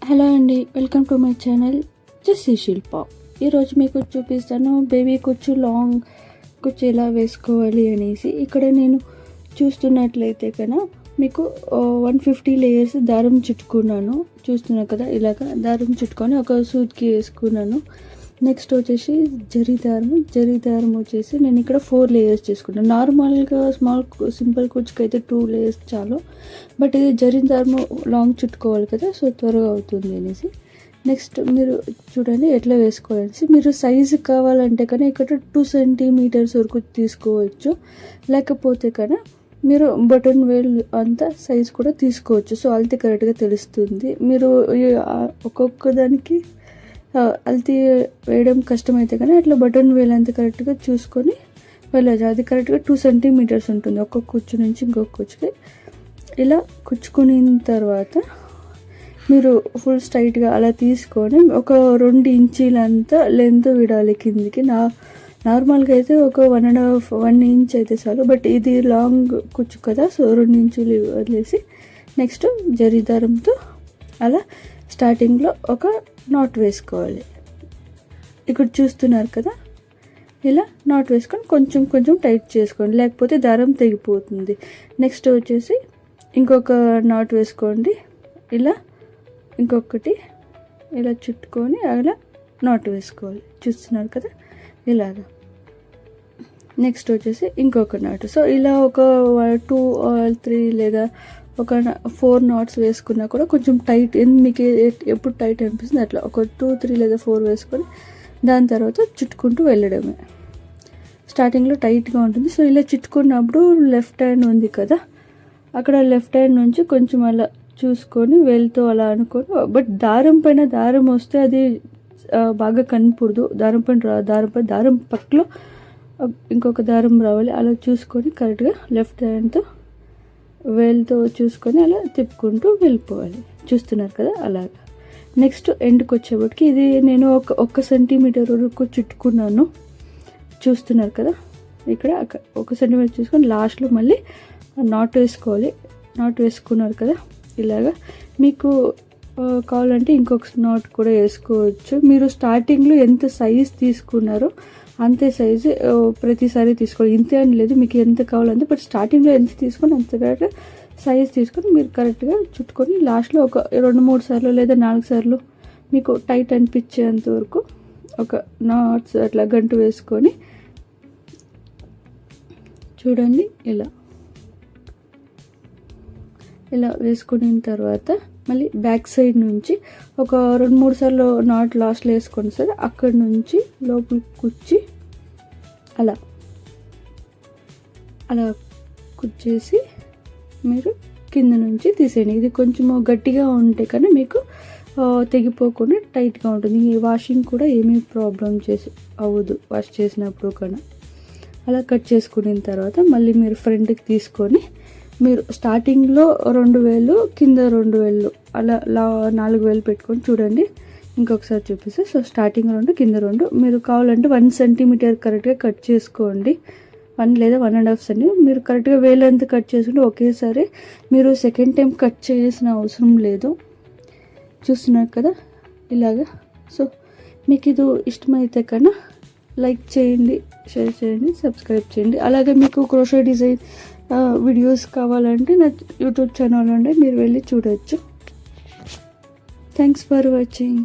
Hello అండి, welcome to my channel Jessie Shilpa. ఈరోజు మీకు చూపిస్తాను బేబీ కుచ్చు లాంగ్ కుచ్చు ఎలా వేసుకోవాలి అనేసి. ఇక్కడ నేను చూస్తున్నట్లయితే కన్నా మీకు 150 లేయర్స్ దారం చుట్టుకున్నాను. చూస్తున్నారు కదా, ఇలాగ దారం చుట్టుకొని ఒక సూద్కి వేసుకున్నాను. నెక్స్ట్ వచ్చేసి జరీ దారం వచ్చేసి నేను ఇక్కడ 4 లేయర్స్ చేసుకున్నాను. నార్మల్గా సింపుల్ కుచ్చుకి అయితే 2 లేయర్స్ చాలు, బట్ ఇది జరీ దారం లాంగ్ చుట్టుకోవాలి కదా, సో త్వరగా అవుతుంది అనేసి. నెక్స్ట్ మీరు చూడండి ఎట్లా వేసుకోవాలనేసి. మీరు సైజు కావాలంటే కన్నా ఇక్కడ 2 సెంటీమీటర్స్ వరకు తీసుకోవచ్చు, లేకపోతే కన్నా మీరు బటన్ వేల్ అంత సైజ్ కూడా తీసుకోవచ్చు. సో అల్తే కరెక్ట్గా తెలుస్తుంది. మీరు ఒక్కొక్క దానికి అల్తి వేయడం కష్టమైతే కానీ అట్లా బటన్ వేల్ అంత కరెక్ట్గా చూసుకొని వెళ్ళచ్చు. అది కరెక్ట్గా 2 సెంటీమీటర్స్ ఉంటుంది ఒక్కొక్క కుచ్చు నుంచి ఇంకొక కుచ్చుకి. ఇలా కుచ్చుకున్న తర్వాత మీరు ఫుల్ స్ట్రైట్గా అలా తీసుకొని ఒక 2 ఇంచీలంతా లెంత్ విడాలి కిందికి. నార్మల్గా అయితే ఒక 1 ఇంచ్ అయితే చాలు, బట్ ఇది లాంగ్ కుచ్చు కదా, సో 2 ఇంచులు వదిలేసి నెక్స్ట్ జరీ దారంతో అలా స్టార్టింగ్లో ఒక నాట్ వేసుకోవాలి. ఇక్కడ చూస్తున్నారు కదా, ఇలా నాట్ వేసుకొని కొంచెం కొంచెం టైట్ చేసుకోండి, లేకపోతే దారం తెగిపోతుంది. నెక్స్ట్ వచ్చేసి ఇంకొక నాట్ వేసుకోండి. ఇలా ఇంకొకటి ఇలా చుట్టుకొని అలా నాట్ వేసుకోవాలి. చూస్తున్నారు కదా, ఇలాగా. నెక్స్ట్ వచ్చేసి ఇంకొక నాట్. సో ఇలా ఒక 2 or 3 లేదా ఒక 4 నాట్స్ వేసుకున్నా కూడా కొంచెం టైట్, మీకు ఎప్పుడు టైట్ అనిపిస్తుంది అట్లా ఒక 2, 3 లేదా 4 వేసుకొని దాని తర్వాత చుట్టుకుంటూ వెళ్ళడమే. స్టార్టింగ్లో టైట్గా ఉంటుంది. సో ఇలా చుట్టుకున్నప్పుడు లెఫ్ట్ హ్యాండ్ ఉంది కదా, అక్కడ లెఫ్ట్ హ్యాండ్ నుంచి కొంచెం అలా చూసుకొని వేలుతో అలా అనుకొని, బట్ దారం వస్తే అది బాగా కనపడదు. దారం పక్కలో ఇంకొక దారం రావాలి. అలా చూసుకొని కరెక్ట్గా లెఫ్ట్ హ్యాండ్తో వేలుతో చూసుకొని అలా తిప్పుకుంటూ వెళ్ళిపోవాలి. చూస్తున్నారు కదా, అలాగా. నెక్స్ట్ ఎండ్కి వచ్చేప్పటికి ఇది నేను ఒక సెంటీమీటర్ వరకు చుట్టుకున్నాను. చూస్తున్నారు కదా, ఇక్కడ 1 సెంటీమీటర్ చూసుకొని లాస్ట్లో మళ్ళీ నాట్ వేసుకోవాలి. నాట్ వేసుకున్నారు కదా, ఇలాగా. మీకు కావాలంటే ఇంకొక నాట్ కూడా వేసుకోవచ్చు. మీరు స్టార్టింగ్లో ఎంత సైజ్ తీసుకున్నారో అంతే సైజు ప్రతిసారి తీసుకోవాలి. ఇంతే అని లేదు, మీకు ఎంత కావాలంటే, బట్ స్టార్టింగ్లో ఎంత తీసుకొని అంత కరెక్ట్ సైజ్ తీసుకొని మీరు కరెక్ట్గా చుట్టుకొని లాస్ట్లో ఒక 2-3 సార్లు లేదా 4 సార్లు మీకు టైట్ అనిపించేంత వరకు ఒక నాట్స్ అట్లా గంటు వేసుకొని చూడండి. ఇలా వేసుకున్న తర్వాత మళ్ళీ బ్యాక్ సైడ్ నుంచి ఒక 2-3 సార్లు నాట్ లాస్ట్లో వేసుకొని సార్ అక్కడి నుంచి లోపల కుచ్చి అలా కుచ్చేసి మీరు కింద నుంచి తీసేయండి. ఇది కొంచెం గట్టిగా ఉంటే కానీ మీకు తెగిపోకుండా టైట్గా ఉంటుంది. ఈ వాషింగ్ కూడా ఏమీ ప్రాబ్లం అవ్వదు వాష్ చేసినప్పుడు కన్నా. అలా కట్ చేసుకున్న తర్వాత మళ్ళీ మీరు ఫ్రంట్కి తీసుకొని మీరు స్టార్టింగ్లో 2 వేలు కింద 2 వేలు అలా 4 వేలు పెట్టుకొని చూడండి. ఇంకొకసారి చూపిస్తే, సో స్టార్టింగ్ 2 కింద 2 మీరు కావాలంటే 1 సెంటీమీటర్ కరెక్ట్గా కట్ చేసుకోండి. 1 లేదా 1.5 సెంటీమీటర్ మీరు కరెక్ట్గా వేలంతా కట్ చేసుకుంటే ఒకేసారి మీరు సెకండ్ టైం కట్ చేయాల్సిన అవసరం లేదు. చూస్తున్నారు కదా, ఇలాగా. సో మీకు ఇది ఇష్టమైతే కన్నా లైక్ చేయండి, షేర్ చేయండి, సబ్స్క్రైబ్ చేయండి. అలాగే మీకు క్రోషే డిజైన్ వీడియోస్ కావాలంటే నా యూట్యూబ్ ఛానల్ ఉండే మీరు వెళ్ళి చూడవచ్చు. Thanks for watching.